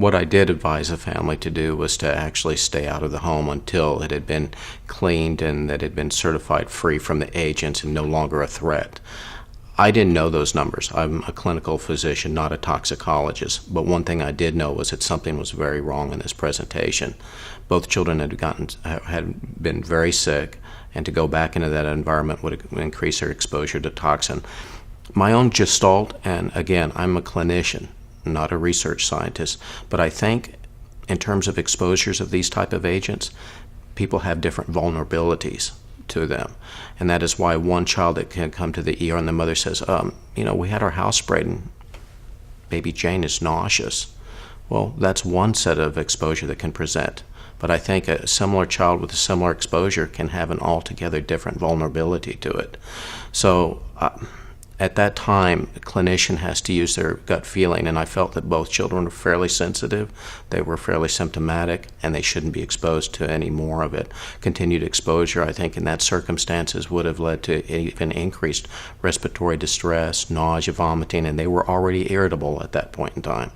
What I did advise the family to do was to actually stay out of the home until it had been cleaned and that it had been certified free from the agents and no longer a threat. I didn't know those numbers. I'm a clinical physician, not a toxicologist. But one thing I did know was that something was very wrong in this presentation. Both children had been very sick, and to go back into that environment would increase their exposure to toxin. My own gestalt, and again, I'm a clinician, not a research scientist, but I think in terms of exposures of these type of agents, people have different vulnerabilities to them. And that is why one child that can come to the ER and the mother says, we had our house sprayed and baby Jane is nauseous. Well, that's one set of exposure that can present. But I think a similar child with a similar exposure can have an altogether different vulnerability to it. So at that time, a clinician has to use their gut feeling, and I felt that both children were fairly sensitive, they were fairly symptomatic, and they shouldn't be exposed to any more of it. Continued exposure, I think, in that circumstances would have led to even increased respiratory distress, nausea, vomiting, and they were already irritable at that point in time.